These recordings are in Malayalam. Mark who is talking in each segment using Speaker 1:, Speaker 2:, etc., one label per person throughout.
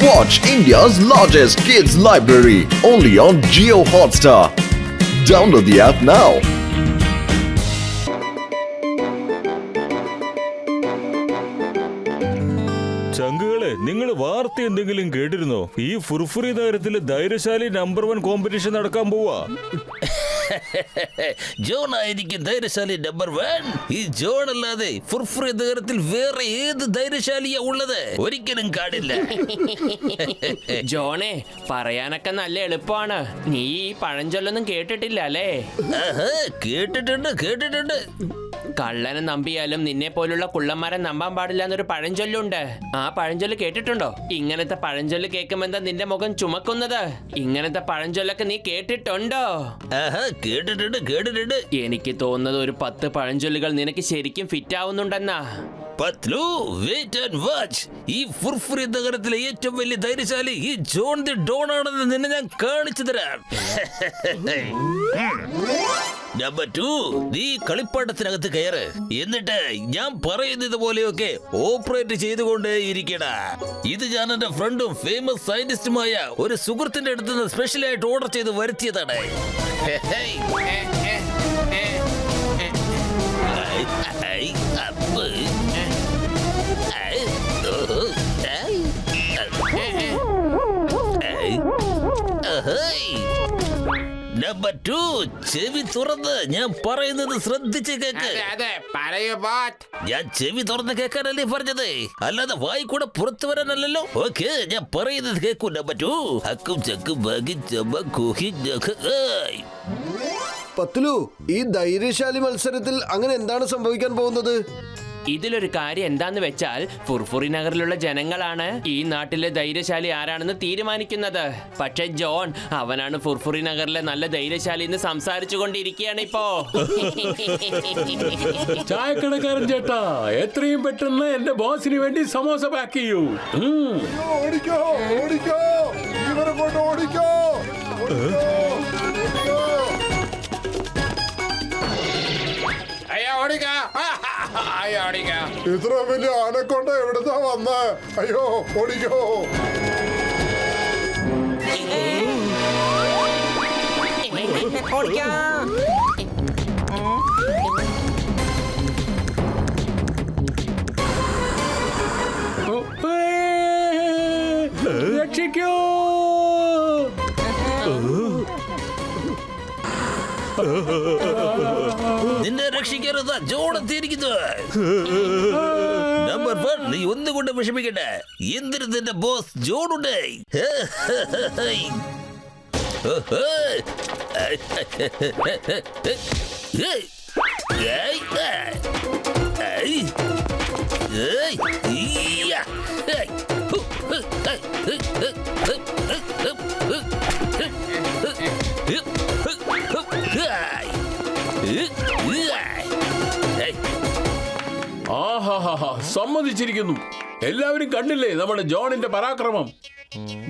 Speaker 1: Watch India's largest kids library only on Jio Hotstar. Download the app now.
Speaker 2: ചങ്കുകളെ, നിങ്ങൾ വാർത്ത എന്തെങ്കിലും കേട്ടിരുന്നോ? ഈ ഫുർഫുറി നഗരത്തില് ധൈര്യശാലി നമ്പർ 1 കോമ്പറ്റീഷൻ നടക്കാൻ പോവാ.
Speaker 3: ജോൺ ആയിരിക്കും ധൈര്യശാലി നമ്പർ 1. ഈ ജോൺ അല്ലാതെ ഫുർഫുറി നഗരത്തിൽ വേറെ ഏത് ധൈര്യശാലിയാ ഉള്ളത്? ഒരിക്കലും കാണില്ല.
Speaker 4: ജോണേ, പറയാനൊക്കെ നല്ല എളുപ്പമാണ്. നീ ഈ പഴഞ്ചൊല്ലൊന്നും കേട്ടിട്ടില്ല അല്ലേ?
Speaker 3: കേട്ടിട്ടുണ്ട്.
Speaker 4: കള്ളനെ നമ്പിയാലും നിന്നെ പോലുള്ള കുള്ളന്മാരെ നമ്പാൻ പാടില്ല എന്നൊരു പഴഞ്ചൊല്ലുണ്ട്. ആ പഴഞ്ചൊല്ല് കേട്ടിട്ടുണ്ടോ? ഇങ്ങനത്തെ പഴഞ്ചൊല്ല് കേൾക്കുമെന്താ നിന്റെ മുഖം ചുമക്കുന്നത്? ഇങ്ങനത്തെ പഴഞ്ചൊല്ലൊക്കെ നീ കേട്ടിട്ടുണ്ടോ?
Speaker 3: കേട്ടിട്ടുണ്ട്.
Speaker 4: എനിക്ക് തോന്നുന്നത് ഒരു 10 പഴഞ്ചൊല്ലുകൾ നിനക്ക് ശരിക്കും ഫിറ്റ് ആവുന്നുണ്ടെന്നാ.
Speaker 3: പത്ലു, വെയിറ്റ് ആൻഡ് വാച്ച്. ഈ ഫുർഫുറി നഗരത്തിലെ ഏറ്റവും വലിയ ധൈര്യശാലി ഈ ജോൺ ദി ഡോൺ ആണെന്ന് നിന്നെ ഞാൻ കാണിച്ചു തരാം. നമ്പർ 2, നീ കളിപ്പാട്ടത്തിനകത്ത് കയറ്. എന്നിട്ട് ഞാൻ പറയുന്നത് പോലെയൊക്കെ ഓപ്പറേറ്റ് ചെയ്തുകൊണ്ടേ ഇരിക്കടാ. ഇത് ഞാൻ എന്റെ ഫ്രണ്ടും ഫേമസ് സയന്റിസ്റ്റുമായ ഒരു സുഹൃത്തിന്റെ അടുത്ത് നിന്ന് സ്പെഷ്യലായിട്ട് ഓർഡർ ചെയ്ത് വരുത്തിയതാണ്. നമ്പർ 2, ചെവി തുറന്ന് ഞാൻ പറയുന്നത് ശ്രദ്ധിച്ച് കേക്ക്. ഞാൻ ചെവി തുറന്ന് കേൾക്കാനല്ലേ പറഞ്ഞത്, അല്ലാതെ വായി കൂടെ പുറത്തു വരാനല്ലല്ലോ. ഓക്കെ, ഞാൻ പറയുന്നത് കേൾക്കൂ. Number 2, ഹക്കും ചക്കും baggy ചമ്മ കോഹി ജഖ.
Speaker 5: പത്ലു, ഈ ധൈര്യശാലി മത്സരത്തിൽ അങ്ങനെ എന്താണ് സംഭവിക്കാൻ പോകുന്നത്?
Speaker 4: ഇതിലൊരു കാര്യം എന്താന്ന് വെച്ചാൽ ഫുർഫുറി നഗറിലുള്ള ജനങ്ങളാണ് ഈ നാട്ടിലെ ധൈര്യശാലി ആരാണെന്ന് തീരുമാനിക്കുന്നത്. പക്ഷെ ജോൺ, അവനാണ് ഫുർഫുറി നഗറിലെ നല്ല ധൈര്യശാലി എന്ന് സംസാരിച്ചു കൊണ്ടിരിക്കുകയാണ് ഇപ്പോ.
Speaker 6: ചായക്കടക്കാരൻ ചേട്ടാ, എത്രയും പെട്ടെന്ന് എന്റെ ബോസിന് വേണ്ടി സമോസ പാക്ക് ചെയ്യൂ.
Speaker 7: ഓടിക്കോ, ഇവരെ കൊണ്ട് ഓടിക്കോ. ഇത്ര വലിയ ആനക്കൊണ്ട എവിടുന്നാ വന്ന? അയ്യോ, ഓടിക്കോ.
Speaker 6: രക്ഷിക്കൂ!
Speaker 3: നിന്നെ രക്ഷിക്കരുത്, ജോൺ എത്തിയിരിക്കുന്നു. നമ്പർ 1, നീ ഒന്നുകൊണ്ട് വിഷമിക്കണ്ട. എന്തിന് നിന്റെ ബോസ് ജോൺ ഉണ്ട്.
Speaker 6: ആഹാ, സമ്മതിച്ചിരിക്കുന്നു. എല്ലാവരും കണ്ടില്ലേ നമ്മുടെ ജോണിന്റെ പരാക്രമം?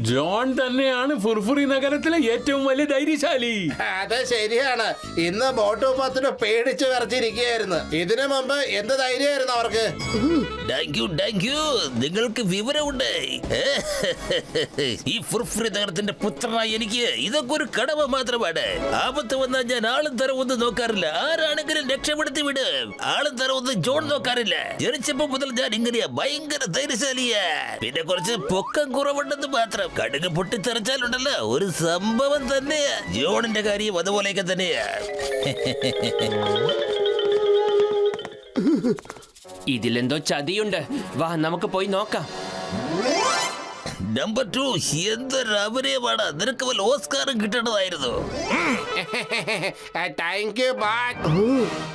Speaker 6: ജോൺ തന്നെയാണ് ഫുർഫുറി നഗരത്തിലെ ഏറ്റവും വലിയ ധൈര്യശാലി.
Speaker 8: അത് ശരിയാണ്. ഇന്ന് ബോട്ടും പത്തിനും പേടിച്ചു വിറച്ചിരിക്കുകയായിരുന്നു. ഇതിനു മുമ്പ് എന്ത് ധൈര്യമായിരുന്നു അവർക്ക്.
Speaker 3: Thank you. നിങ്ങൾക്ക് വിവരമുണ്ട്. ഈ ഫുർഫുറി നഗരത്തിന്റെ പുത്രനായി എനിക്ക് ഇതൊക്കെ ഒരു കടമ മാത്രമാണ്. ആപത്ത് വന്നാൽ ഞാൻ ആളും തരവൊന്നും നോക്കാറില്ല. ആരാണെങ്കിലും രക്ഷപ്പെടുത്തി വിടും. ആളും തരവൊന്നും ജോൺ നോക്കാറില്ല. ജനിച്ചപ്പോ മുതൽ ഞാൻ ഇങ്ങനെയാ, ഭയങ്കര ധൈര്യശാലിയാ. പിന്നെ കുറച്ച് പൊക്കം കുറവുണ്ടെന്ന് മാത്രം. കടുക് പൊട്ടിത്തെറിച്ചാലുണ്ടല്ലോ ഒരു സംഭവം തന്നെയാ. ജോണിന്റെ കാര്യം അതുപോലെയൊക്കെ തന്നെയാ.
Speaker 4: ഇതിലെന്തോ ചതിയുണ്ട്. വാ, നമുക്ക് പോയി നോക്കാം.
Speaker 3: നമ്പർ 2, എന്തൊരു അഭിനയമാണ്. നിനക്ക് വല്ല ഓസ്കാറും കിട്ടേണ്ടതായിരുന്നു.
Speaker 8: Thank you.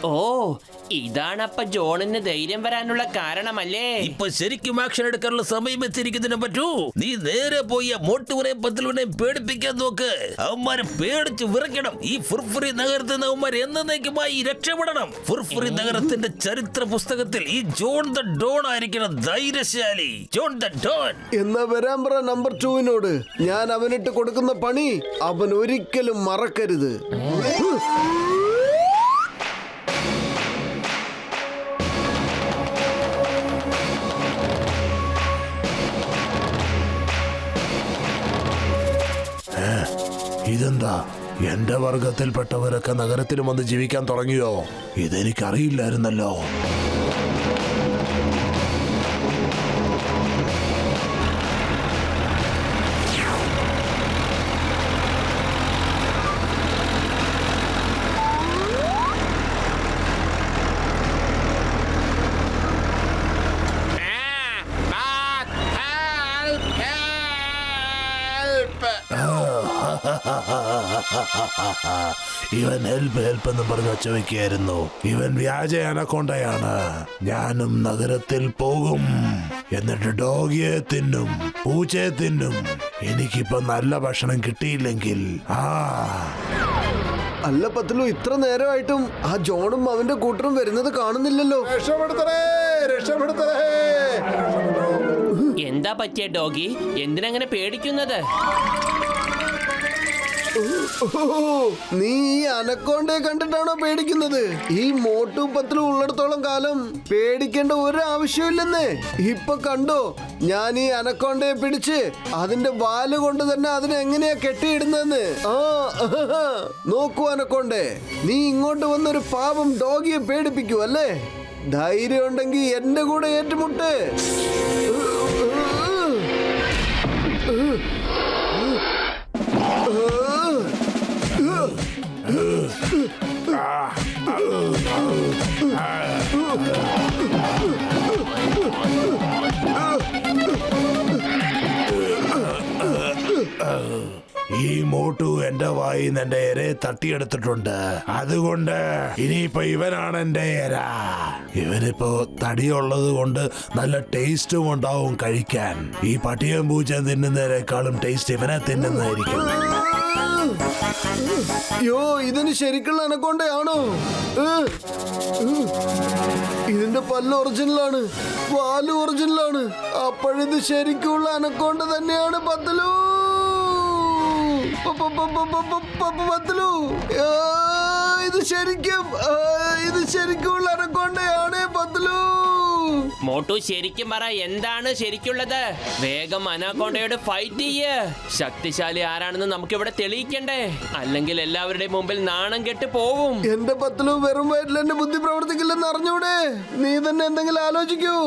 Speaker 4: ഓ, ഇതാണപ്പ ജോണിന് ധൈര്യം വരാനുള്ള കാരണമല്ലേ?
Speaker 3: ഇപ്പൊ ശരിക്കും ആക്ഷൻ എടുക്കാനുള്ള സമയം എത്തിയിരിക്കുന്നു. നമ്പർ 2, നീ നേരെ പോയി മോട്ടുവിനെയും പത്തലുവിനെയും പേടിപ്പിക്കാൻ നോക്ക്. അവന്മാരെ പേടിച്ച് വിറയ്ക്കണം. ഈ ഫുർഫുറി നഗരത്തിൽ നിന്ന് അവന്മാർ എന്നേക്കുമായി രക്ഷപ്പെടണം. ഫുർഫുറി നഗരത്തിന്റെ ചരിത്ര പുസ്തകത്തിൽ ഈ ജോൺ ദ ഡോൺ ആയിരിക്കണം ധൈര്യശാലി. John the Don.
Speaker 5: എന്നാ വരാൻ പറ നമ്പർ 2-നോട്. ഞാൻ അവനിട്ട് കൊടുക്കുന്ന പണി അവൻ ഒരിക്കലും മറക്കരുത്.
Speaker 9: ഇതെന്താ എന്റെ വർഗത്തിൽപ്പെട്ടവരൊക്കെ നഗരത്തിലും വന്ന് ജീവിക്കാൻ തുടങ്ങിയോ? ഇതെനിക്കറിയില്ലായിരുന്നല്ലോ. ഇവൻ ഹെൽപ്പ് ഹെൽപ്പ് എന്ന് പറഞ്ഞ് ഒച്ച വയ്ക്കുകയായിരുന്നു. ഇവൻ വ്യാജ അനക്കൊണ്ടയാണ്. ഞാനും നഗരത്തിൽ പോകും, എന്നിട്ട് ഡോഗിയെ തിന്നും, പൂച്ചയെ തിന്നും. എനിക്കിപ്പോ നല്ല ഭക്ഷണം കിട്ടിയില്ലെങ്കിൽ
Speaker 5: അല്ല പത്തലു, ഇത്ര നേരമായിട്ടും ആ ജോണും അവന്റെ കൂട്ടരും വരുന്നത് കാണുന്നില്ലല്ലോ.
Speaker 7: രക്ഷപ്പെടുത്തണേ, രക്ഷപ്പെടുത്തണേ.
Speaker 4: എന്താ പറ്റിയ ഡോഗി? എന്തിനങ്ങനെ പേടിക്കുന്നത്?
Speaker 5: നീ ഈ അനക്കോണ്ടയെ കണ്ടിട്ടാണോ പേടിക്കുന്നത്? ഈ മോട്ടു പത്തലു ഉള്ളിടത്തോളം കാലം പേടിക്കേണ്ട ഒരു ആവശ്യമില്ലെന്നേ. ഇപ്പൊ കണ്ടോ, ഞാൻ ഈ അനക്കോണ്ടയെ പിടിച്ച് അതിന്റെ വാല് കൊണ്ട് തന്നെ അതിനെ എങ്ങനെയാ കെട്ടിയിടുന്നെന്ന്. നോക്കൂ അനക്കോണ്ടെ, നീ ഇങ്ങോട്ട് വന്നൊരു പാവം ഡോഗിയെ പേടിപ്പിക്കൂ അല്ലേ? ധൈര്യം ഉണ്ടെങ്കിൽ എന്റെ കൂടെ ഏറ്റുമുട്ട്.
Speaker 9: ഈ മോട്ടു എന്റെ വായിന്ന് എന്റെ ഇരയെ തട്ടിയെടുത്തിട്ടുണ്ട്. അതുകൊണ്ട് ഇനിയിപ്പോ ഇവനാണ് എന്റെ ഇര. ഇവനിപ്പോ തടിയുള്ളത് കൊണ്ട് നല്ല ടേസ്റ്റും ഉണ്ടാവും കഴിക്കാൻ. ഈ പട്ടിയും പൂച്ചയും തിന്നുന്നതിനേക്കാളും ടേസ്റ്റ് ഇവനെ തിന്നുന്നതായിരിക്കും.
Speaker 5: യോ, ഇതിന് ശരിക്കുള്ള അനക്കോണ്ടയാണോ? ഇതിന്റെ പല്ല് ഒറിജിനലാണ്, വാല് ഒറിജിനലാണ്. അപ്പോഴിത് ശരിക്കുള്ള അനക്കോണ്ട തന്നെയാണ് പത്തലു. പത്തലു, ഇത് ശരിക്കുള്ള അനക്കോണ്ടയാണ് പത്തലു.
Speaker 4: മോട്ടു, ശരിക്കും പറ, എന്താണ് ശരിക്കുള്ളത്? വേഗം അനാക്കോണ്ടയോട് ഫൈറ്റ് ചെയ്യ്. ശക്തിശാലി ആരാണെന്ന് നമുക്കിവിടെ തെളിയിക്കണ്ടേ? അല്ലെങ്കിൽ എല്ലാവരുടെയും മുമ്പിൽ നാണം കെട്ട് പോവും.
Speaker 5: എന്റെ പത്തലു, വെറും വയറ്റിൽ എന്റെ ബുദ്ധി പ്രവർത്തിക്കില്ലെന്ന് അറിഞ്ഞൂടെ? നീ തന്നെ എന്തെങ്കിലും ആലോചിക്കൂ.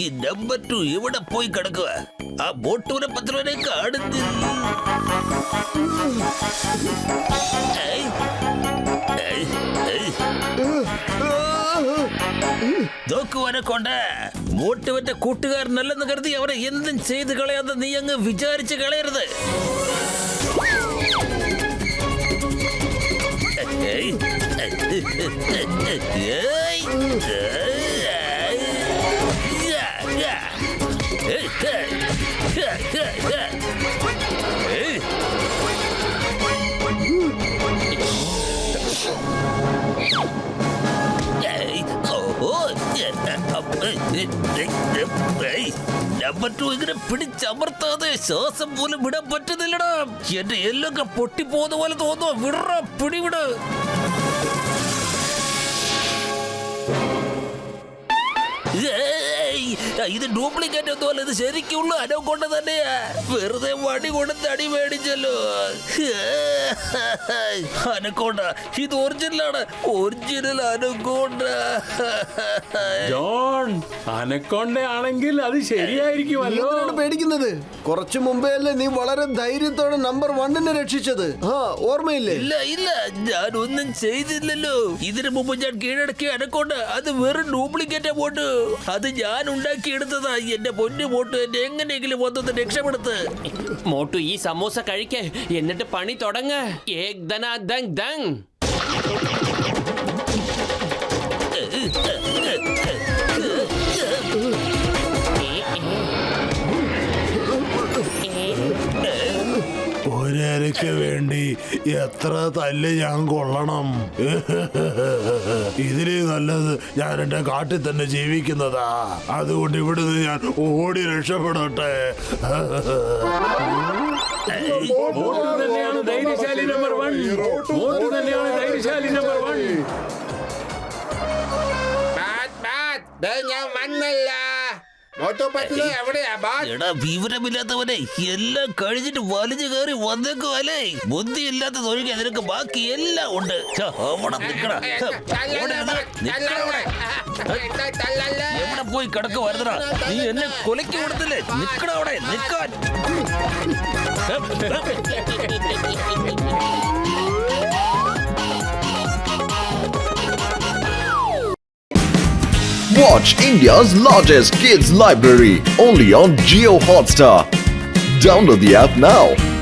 Speaker 3: ഈ നമ്പർ 2 ഇവിടെ പോയി കിടക്കുക. ആ ബോട്ടൂരെ പത്രവനെ കാണുന്നില്ല. നോക്കുവാനെ കൊണ്ട് മോട്ടുവന്റെ കൂട്ടുകാരനല്ലെന്ന് കരുതി അവരെ എന്തും ചെയ്ത് കളയാതെ നീ അങ്ങ് വിചാരിച്ച് കളയരുത്. നമ്പർ 2 ഇങ്ങനെ പിടിച്ചമർത്താതെ ശ്വാസം പോലും വിടാൻ പറ്റുന്നില്ലടാ. എന്റെ എല്ലൊക്കെ പൊട്ടിപ്പോകുന്ന പോലെ തോന്നുന്നു. വിടറ, പിടിവിട്. ഇത് ഡ്യൂപ്ലിക്കേറ്റ് ഒന്നുമല്ല, ഇത് ശരിക്കുള്ള അനക്കൊണ്ട തന്നെയാ. വെറുതെ വടി കൊണ്ട് തടി മേടിച്ചല്ലോ. അനക്കൊണ്ട ഇത് ഒറിജിനലാണ്, ഒറിജിനൽ അനക്കൊണ്ട.
Speaker 6: ജോൺ, അനക്കൊണ്ടയാണെങ്കിൽ അത് ശരിയായിരിക്കുമല്ലോ.
Speaker 5: പേടിക്കുന്നത്? കുറച്ചു മുമ്പേ അല്ലേ നീ വളരെ ധൈര്യത്തോടെ നമ്പർ 1-നെ രക്ഷിച്ചത്? ഓർമ്മയില്ലേ?
Speaker 3: ഇല്ല ഇല്ല, ഞാൻ ഒന്നും ചെയ്തില്ലല്ലോ. ഇതിനു മുമ്പ് ഞാൻ കീഴടക്കിയ അനക്കൊണ്ട അത് വെറും ഡ്യൂപ്ലിക്കേറ്റ് ബോട്ട്. അത് ഞാൻ ഉണ്ടാക്കിയെടുത്തതാ. എന്റെ പൊന്നു ബോട്ട്, എന്നെ എങ്ങനെയെങ്കിലും വന്നത് രക്ഷപ്പെടുത്ത്.
Speaker 4: മോട്ടു, ഈ സമൂസ കഴിക്ക്, എന്നിട്ട് പണി തുടങ്ങ്. ഏക് ദനാ ദങ് ദങ്.
Speaker 9: ഒരരയ്ക്ക് വേണ്ടി എത്ര തല്ല് ഞാൻ കൊള്ളണം? ഇതിന് നല്ലത് ഞാൻ എന്റെ കാട്ടിൽ തന്നെ ജീവിക്കുന്നതാ. അതുകൊണ്ട് ഇവിടുന്ന് ഞാൻ ഓടി രക്ഷപ്പെടട്ടെ.
Speaker 6: മോട്ടു തന്നെയാണ് ധൈര്യശാലി നമ്പർ 1. മോട്ടു തന്നെയാണ് ധൈര്യശാലി നമ്പർ 1.
Speaker 8: ഞാൻ വന്നല്ല. മോട്ടു പത്ലു എവിടെയാ ബോസ്?
Speaker 3: എടാ വിവരമില്ലാത്തവനെ എല്ലാം കഴിഞ്ഞിട്ട് വലിഞ്ഞു കയറി വന്നേക്കുവല്ലേ. ബുദ്ധി ഇല്ലാത്തതൊഴികെ നിനക്ക് ബാക്കി എല്ലാം ഉണ്ട്. ഛെ, അവിടെ നിക്കടാ. ഛെ, അവിടെ ഇരുന്ന് നിക്കടാ അവിടെ. എവിടെ പോയി കിടക്ക് വരുന്നടാ? നീ എന്നെ കൊലയ്ക്ക് കൊടുത്തില്ലേ? നിക്കടാ അവിടെ നിക്കാൻ.
Speaker 1: Watch India's largest kids library only on Geo Hotstar. Download the app now.